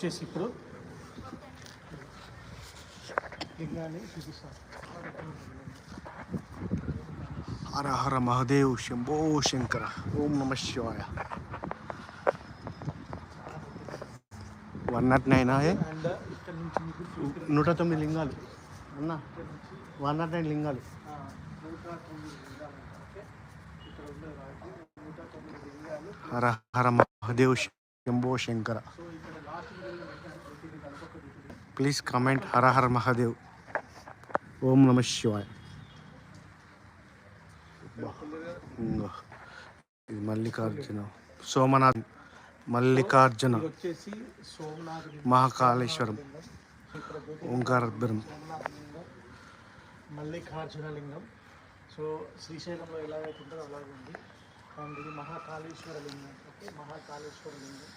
వచ్చేసి ఇప్పుడు లింగాన్ని చూపిస్తాం. హర హర మహాదేవ్ శంభో శంకర ఓం నమ శివాయ. 109 అండ్ ఇక్కడ నుంచి మీకు 109 లింగాలు అన్న, 109 లింగాలు. 109 లింగాలు. ఓకే, ఇక్కడ ఉన్న రాజు 109 లింగాలు. హర హర మహాదేవ్ శంభో శంకర. సో ఇక్కడ లాస్ట్ ప్లీజ్ కమెంట్ హర హర మహాదేవ్ ఓం నమ శివాయ. ఇది మల్లికార్జున సోమనాథ్ మల్లికార్జున వచ్చేసి సోమనాథ్ మహాకాళేశ్వరం ఓంకారద్వరం మల్లికార్జున లింగం. సో శ్రీశైలంలో ఎలాగైతే ఉంటుందో అలాగే ఉంది. అండ్ ఇది మహాకాళేశ్వర లింగం. ఓకే, మహాకాళేశ్వర లింగం.